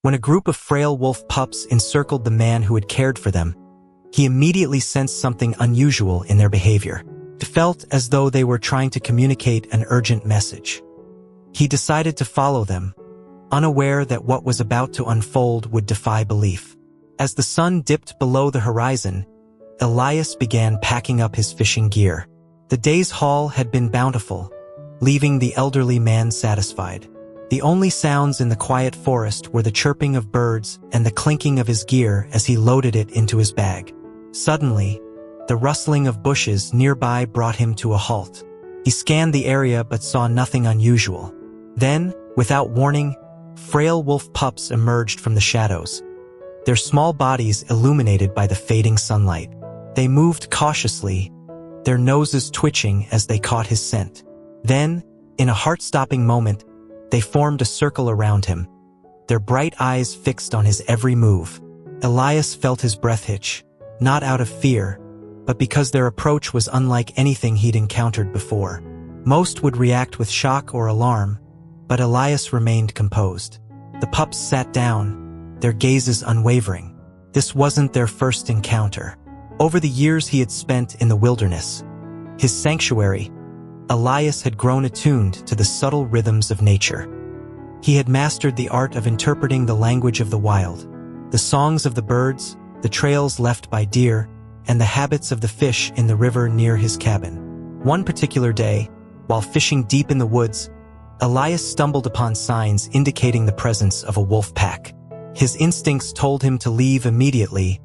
When a group of frail wolf pups encircled the man who had cared for them, he immediately sensed something unusual in their behavior. It felt as though they were trying to communicate an urgent message. He decided to follow them, unaware that what was about to unfold would defy belief. As the sun dipped below the horizon, Elias began packing up his fishing gear. The day's haul had been bountiful, leaving the elderly man satisfied. The only sounds in the quiet forest were the chirping of birds and the clinking of his gear as he loaded it into his bag. Suddenly, the rustling of bushes nearby brought him to a halt. He scanned the area but saw nothing unusual. Then, without warning, frail wolf pups emerged from the shadows, their small bodies illuminated by the fading sunlight. They moved cautiously, their noses twitching as they caught his scent. Then, in a heart-stopping moment, they formed a circle around him, their bright eyes fixed on his every move. Elias felt his breath hitch, not out of fear, but because their approach was unlike anything he'd encountered before. Most would react with shock or alarm, but Elias remained composed. The pups sat down, their gazes unwavering. This wasn't their first encounter. Over the years he had spent in the wilderness, his sanctuary, Elias had grown attuned to the subtle rhythms of nature. He had mastered the art of interpreting the language of the wild, the songs of the birds, the trails left by deer, and the habits of the fish in the river near his cabin. One particular day, while fishing deep in the woods, Elias stumbled upon signs indicating the presence of a wolf pack. His instincts told him to leave immediately,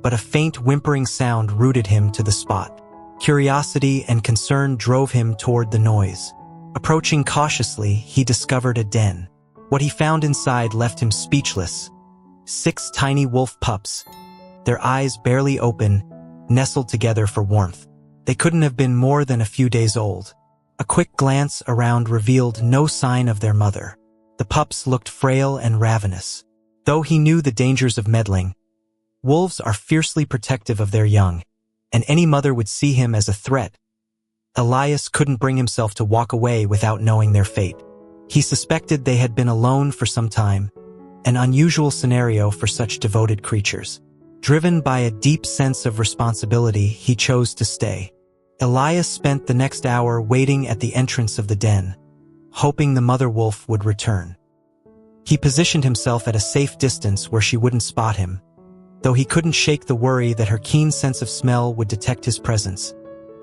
but a faint whimpering sound rooted him to the spot. Curiosity and concern drove him toward the noise. Approaching cautiously, he discovered a den. What he found inside left him speechless. 6 tiny wolf pups, their eyes barely open, nestled together for warmth. They couldn't have been more than a few days old. A quick glance around revealed no sign of their mother. The pups looked frail and ravenous. Though he knew the dangers of meddling, wolves are fiercely protective of their young, and any mother would see him as a threat. Elias couldn't bring himself to walk away without knowing their fate. He suspected they had been alone for some time, an unusual scenario for such devoted creatures. Driven by a deep sense of responsibility, he chose to stay. Elias spent the next hour waiting at the entrance of the den, hoping the mother wolf would return. He positioned himself at a safe distance where she wouldn't spot him, though he couldn't shake the worry that her keen sense of smell would detect his presence,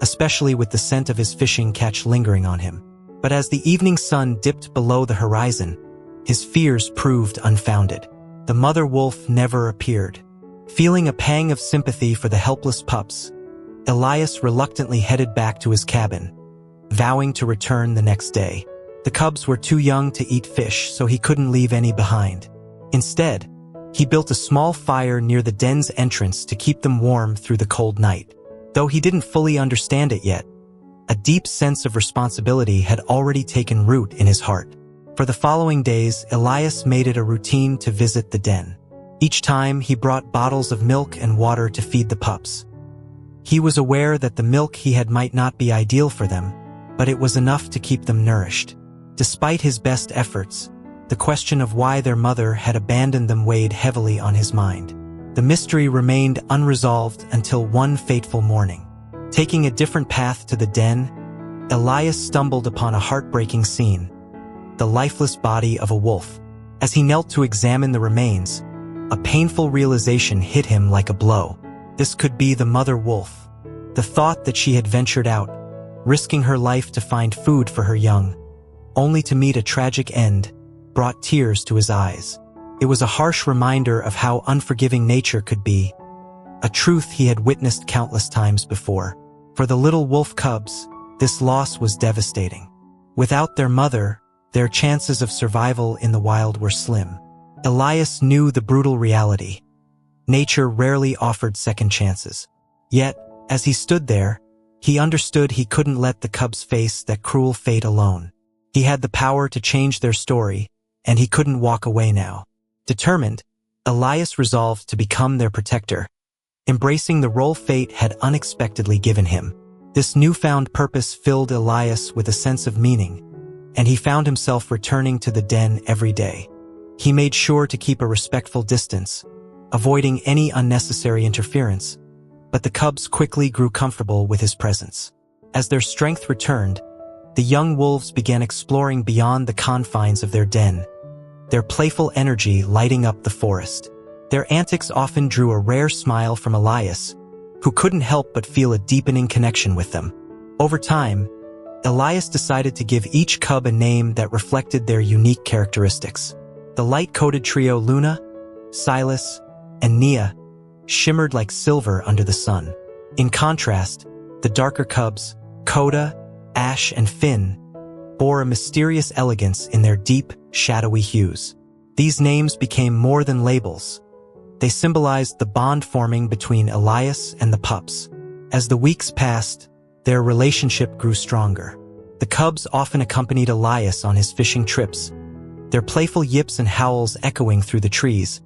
especially with the scent of his fishing catch lingering on him. But as the evening sun dipped below the horizon, his fears proved unfounded. The mother wolf never appeared. Feeling a pang of sympathy for the helpless pups, Elias reluctantly headed back to his cabin, vowing to return the next day. The cubs were too young to eat fish, so he couldn't leave any behind. Instead, he built a small fire near the den's entrance to keep them warm through the cold night. Though he didn't fully understand it yet, a deep sense of responsibility had already taken root in his heart. For the following days, Elias made it a routine to visit the den. Each time, he brought bottles of milk and water to feed the pups. He was aware that the milk he had might not be ideal for them, but it was enough to keep them nourished. Despite his best efforts, the question of why their mother had abandoned them weighed heavily on his mind. The mystery remained unresolved until one fateful morning. Taking a different path to the den, Elias stumbled upon a heartbreaking scene: the lifeless body of a wolf. As he knelt to examine the remains, a painful realization hit him like a blow. This could be the mother wolf. The thought that she had ventured out, risking her life to find food for her young, only to meet a tragic end, brought tears to his eyes. It was a harsh reminder of how unforgiving nature could be, a truth he had witnessed countless times before. For the little wolf cubs, this loss was devastating. Without their mother, their chances of survival in the wild were slim. Elias knew the brutal reality. Nature rarely offered second chances. Yet, as he stood there, he understood he couldn't let the cubs face that cruel fate alone. He had the power to change their story, and he couldn't walk away now. Determined, Elias resolved to become their protector, embracing the role fate had unexpectedly given him. This newfound purpose filled Elias with a sense of meaning, and he found himself returning to the den every day. He made sure to keep a respectful distance, avoiding any unnecessary interference, but the cubs quickly grew comfortable with his presence. As their strength returned, the young wolves began exploring beyond the confines of their den, their playful energy lighting up the forest. Their antics often drew a rare smile from Elias, who couldn't help but feel a deepening connection with them. Over time, Elias decided to give each cub a name that reflected their unique characteristics. The light-coated trio Luna, Silas, and Nia shimmered like silver under the sun. In contrast, the darker cubs, Coda, Ash, and Finn, bore a mysterious elegance in their deep, shadowy hues. These names became more than labels. They symbolized the bond forming between Elias and the pups. As the weeks passed, their relationship grew stronger. The cubs often accompanied Elias on his fishing trips, their playful yips and howls echoing through the trees,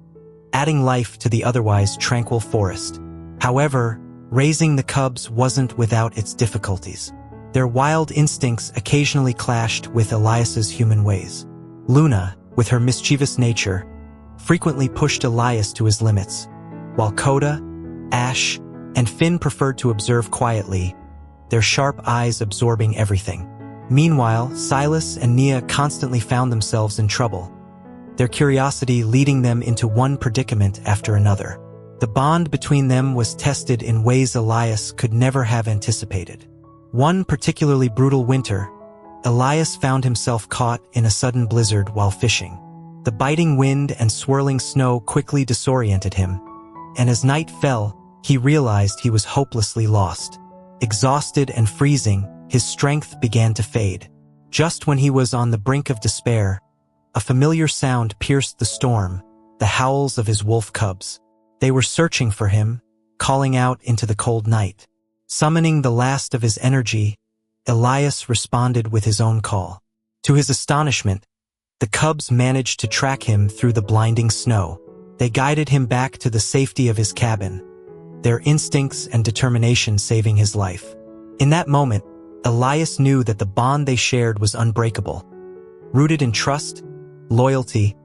adding life to the otherwise tranquil forest. However, raising the cubs wasn't without its difficulties. Their wild instincts occasionally clashed with Elias's human ways. Luna, with her mischievous nature, frequently pushed Elias to his limits, while Coda, Ash, and Finn preferred to observe quietly, their sharp eyes absorbing everything. Meanwhile, Silas and Nia constantly found themselves in trouble, their curiosity leading them into one predicament after another. The bond between them was tested in ways Elias could never have anticipated. One particularly brutal winter, Elias found himself caught in a sudden blizzard while fishing. The biting wind and swirling snow quickly disoriented him, and as night fell, he realized he was hopelessly lost. Exhausted and freezing, his strength began to fade. Just when he was on the brink of despair, a familiar sound pierced the storm, the howls of his wolf cubs. They were searching for him, calling out into the cold night. Summoning the last of his energy, Elias responded with his own call. To his astonishment, the cubs managed to track him through the blinding snow. They guided him back to the safety of his cabin, their instincts and determination saving his life. In that moment, Elias knew that the bond they shared was unbreakable, rooted in trust, loyalty,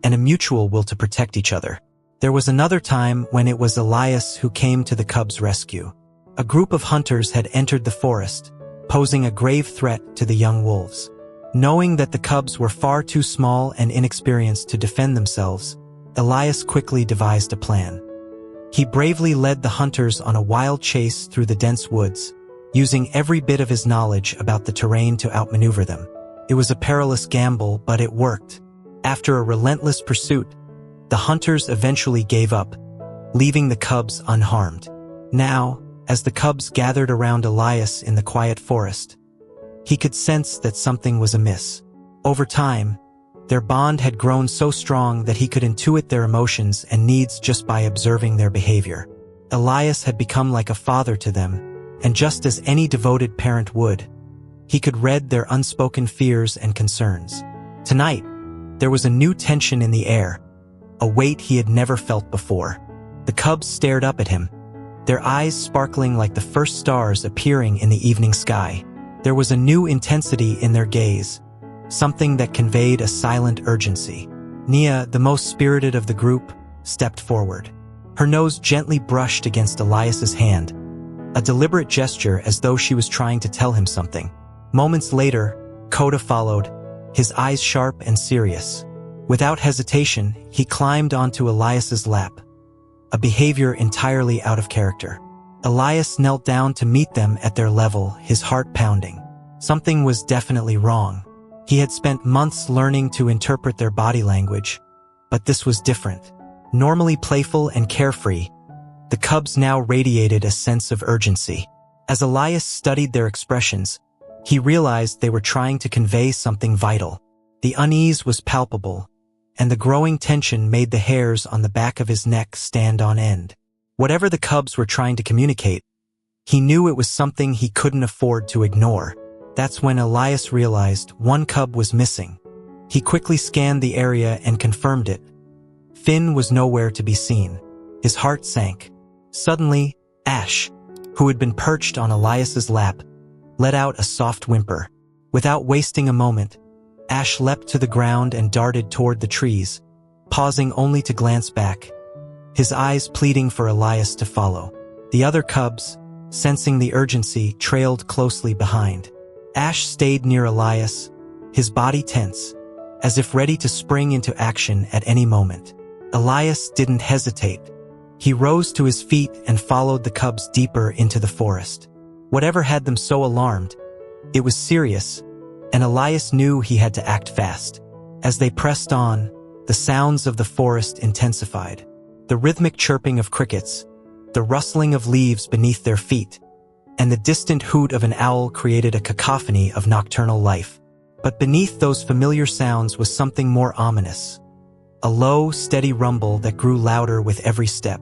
and a mutual will to protect each other. There was another time when it was Elias who came to the cubs' rescue. A group of hunters had entered the forest, posing a grave threat to the young wolves. Knowing that the cubs were far too small and inexperienced to defend themselves, Elias quickly devised a plan. He bravely led the hunters on a wild chase through the dense woods, using every bit of his knowledge about the terrain to outmaneuver them. It was a perilous gamble, but it worked. After a relentless pursuit, the hunters eventually gave up, leaving the cubs unharmed. Now, as the cubs gathered around Elias in the quiet forest, he could sense that something was amiss. Over time, their bond had grown so strong that he could intuit their emotions and needs just by observing their behavior. Elias had become like a father to them, and just as any devoted parent would, he could read their unspoken fears and concerns. Tonight, there was a new tension in the air, a weight he had never felt before. The cubs stared up at him, their eyes sparkling like the first stars appearing in the evening sky. There was a new intensity in their gaze, something that conveyed a silent urgency. Nia, the most spirited of the group, stepped forward. Her nose gently brushed against Elias's hand, a deliberate gesture as though she was trying to tell him something. Moments later, Coda followed, his eyes sharp and serious. Without hesitation, he climbed onto Elias's lap, a behavior entirely out of character. Elias knelt down to meet them at their level, his heart pounding. Something was definitely wrong. He had spent months learning to interpret their body language, but this was different. Normally playful and carefree, the cubs now radiated a sense of urgency. As Elias studied their expressions, he realized they were trying to convey something vital. The unease was palpable, and the growing tension made the hairs on the back of his neck stand on end. Whatever the cubs were trying to communicate, he knew it was something he couldn't afford to ignore. That's when Elias realized one cub was missing. He quickly scanned the area and confirmed it. Finn was nowhere to be seen. His heart sank. Suddenly, Ash, who had been perched on Elias's lap, let out a soft whimper. Without wasting a moment, Ash leapt to the ground and darted toward the trees, pausing only to glance back, his eyes pleading for Elias to follow. The other cubs, sensing the urgency, trailed closely behind. Ash stayed near Elias, his body tense, as if ready to spring into action at any moment. Elias didn't hesitate. He rose to his feet and followed the cubs deeper into the forest. Whatever had them so alarmed, it was serious, and Elias knew he had to act fast. As they pressed on, the sounds of the forest intensified. The rhythmic chirping of crickets, the rustling of leaves beneath their feet, and the distant hoot of an owl created a cacophony of nocturnal life. But beneath those familiar sounds was something more ominous. A low, steady rumble that grew louder with every step.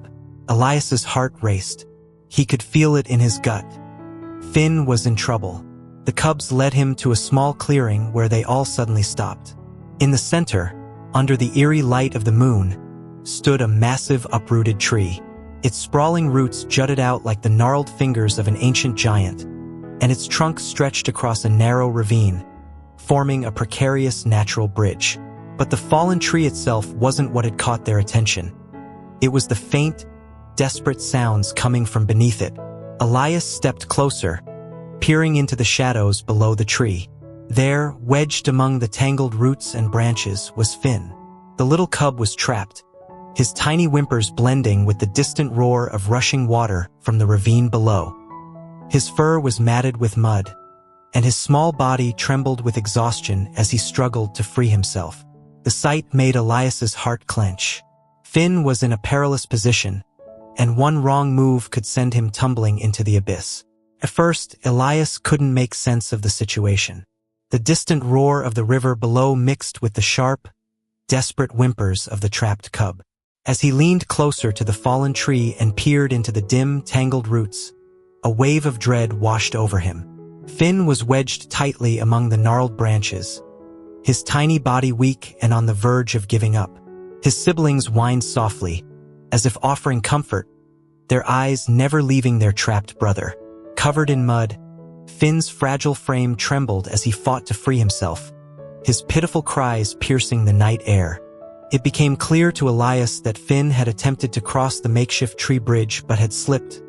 Elias's heart raced. He could feel it in his gut. Finn was in trouble. The cubs led him to a small clearing where they all suddenly stopped. In the center, under the eerie light of the moon, stood a massive uprooted tree. Its sprawling roots jutted out like the gnarled fingers of an ancient giant, and its trunk stretched across a narrow ravine, forming a precarious natural bridge. But the fallen tree itself wasn't what had caught their attention. It was the faint, desperate sounds coming from beneath it. Elias stepped closer, peering into the shadows below the tree. There, wedged among the tangled roots and branches, was Finn. The little cub was trapped, his tiny whimpers blending with the distant roar of rushing water from the ravine below. His fur was matted with mud, and his small body trembled with exhaustion as he struggled to free himself. The sight made Elias's heart clench. Finn was in a perilous position, and one wrong move could send him tumbling into the abyss. At first, Elias couldn't make sense of the situation. The distant roar of the river below mixed with the sharp, desperate whimpers of the trapped cub. As he leaned closer to the fallen tree and peered into the dim, tangled roots, a wave of dread washed over him. Finn was wedged tightly among the gnarled branches, his tiny body weak and on the verge of giving up. His siblings whined softly, as if offering comfort, their eyes never leaving their trapped brother. Covered in mud, Finn's fragile frame trembled as he fought to free himself, his pitiful cries piercing the night air. It became clear to Elias that Finn had attempted to cross the makeshift tree bridge but had slipped,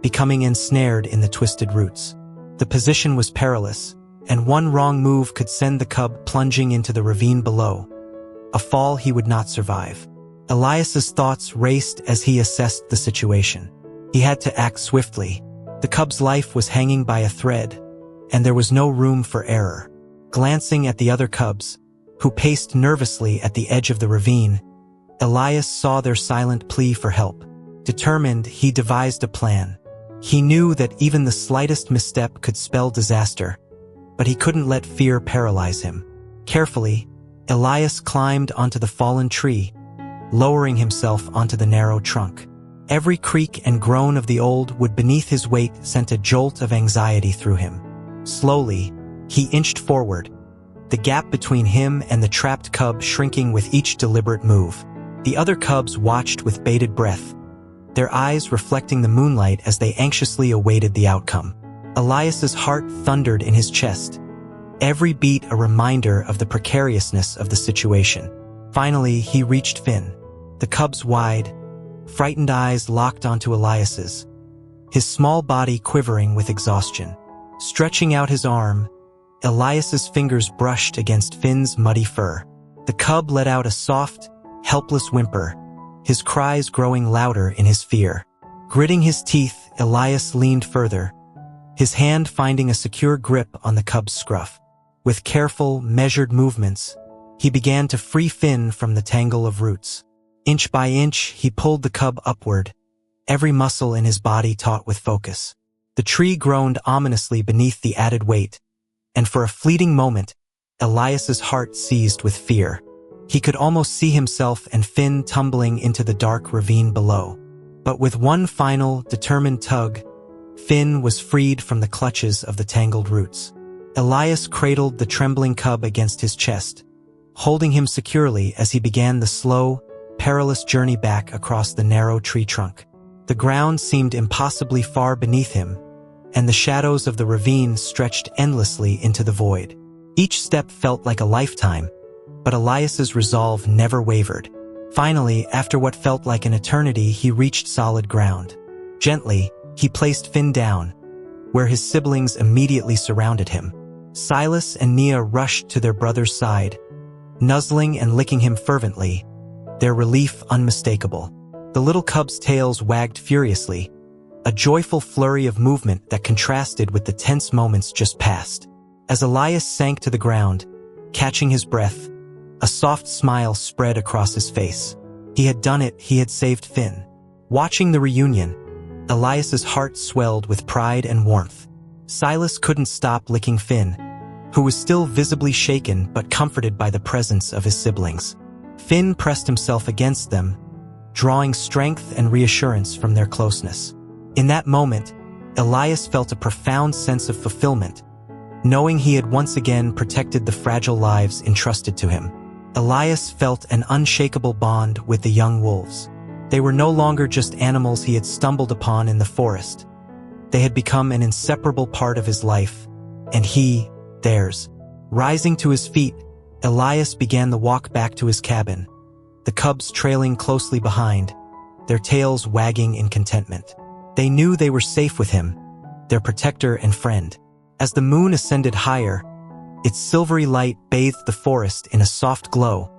becoming ensnared in the twisted roots. The position was perilous, and one wrong move could send the cub plunging into the ravine below, a fall he would not survive. Elias's thoughts raced as he assessed the situation. He had to act swiftly. The cub's life was hanging by a thread, and there was no room for error. Glancing at the other cubs, who paced nervously at the edge of the ravine, Elias saw their silent plea for help. Determined, he devised a plan. He knew that even the slightest misstep could spell disaster, but he couldn't let fear paralyze him. Carefully, Elias climbed onto the fallen tree, lowering himself onto the narrow trunk. Every creak and groan of the old wood beneath his weight sent a jolt of anxiety through him. Slowly, he inched forward, the gap between him and the trapped cub shrinking with each deliberate move. The other cubs watched with bated breath, their eyes reflecting the moonlight as they anxiously awaited the outcome. Elias's heart thundered in his chest, every beat a reminder of the precariousness of the situation. Finally, he reached Finn. The cub's wide, frightened eyes locked onto Elias's, his small body quivering with exhaustion. Stretching out his arm, Elias's fingers brushed against Finn's muddy fur. The cub let out a soft, helpless whimper, his cries growing louder in his fear. Gritting his teeth, Elias leaned further, his hand finding a secure grip on the cub's scruff. With careful, measured movements, he began to free Finn from the tangle of roots. Inch by inch, he pulled the cub upward, every muscle in his body taut with focus. The tree groaned ominously beneath the added weight, and for a fleeting moment, Elias's heart seized with fear. He could almost see himself and Finn tumbling into the dark ravine below. But with one final, determined tug, Finn was freed from the clutches of the tangled roots. Elias cradled the trembling cub against his chest, holding him securely as he began the slow, perilous journey back across the narrow tree trunk. The ground seemed impossibly far beneath him, and the shadows of the ravine stretched endlessly into the void. Each step felt like a lifetime, but Elias's resolve never wavered. Finally, after what felt like an eternity, he reached solid ground. Gently, he placed Finn down, where his siblings immediately surrounded him. Silas and Nia rushed to their brother's side, nuzzling and licking him fervently, their relief unmistakable. The little cub's tails wagged furiously, a joyful flurry of movement that contrasted with the tense moments just past. As Elias sank to the ground, catching his breath, a soft smile spread across his face. He had done it, he had saved Finn. Watching the reunion, Elias's heart swelled with pride and warmth. Silas couldn't stop licking Finn, who was still visibly shaken but comforted by the presence of his siblings. Finn pressed himself against them, drawing strength and reassurance from their closeness. In that moment, Elias felt a profound sense of fulfillment, knowing he had once again protected the fragile lives entrusted to him. Elias felt an unshakable bond with the young wolves. They were no longer just animals he had stumbled upon in the forest. They had become an inseparable part of his life, and he, theirs. Rising to his feet, Elias began the walk back to his cabin, the cubs trailing closely behind, their tails wagging in contentment. They knew they were safe with him, their protector and friend. As the moon ascended higher, its silvery light bathed the forest in a soft glow,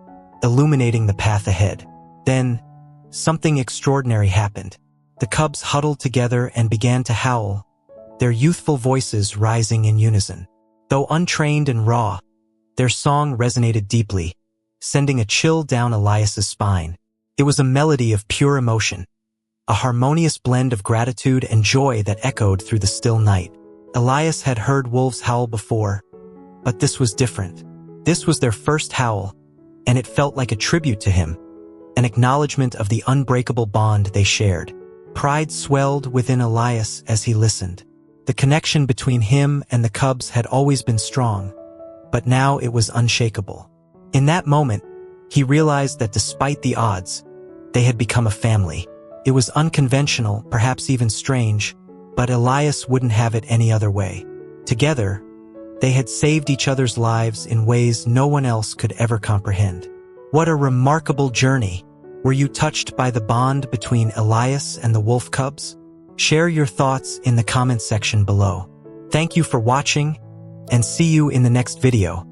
illuminating the path ahead. Then, something extraordinary happened. The cubs huddled together and began to howl, their youthful voices rising in unison. Though untrained and raw, their song resonated deeply, sending a chill down Elias's spine. It was a melody of pure emotion, a harmonious blend of gratitude and joy that echoed through the still night. Elias had heard wolves howl before, but this was different. This was their first howl, and it felt like a tribute to him, an acknowledgement of the unbreakable bond they shared. Pride swelled within Elias as he listened. The connection between him and the cubs had always been strong, but now it was unshakable. In that moment, he realized that despite the odds, they had become a family. It was unconventional, perhaps even strange, but Elias wouldn't have it any other way. Together, they had saved each other's lives in ways no one else could ever comprehend. What a remarkable journey! Were you touched by the bond between Elias and the wolf cubs? Share your thoughts in the comment section below. Thank you for watching, and see you in the next video.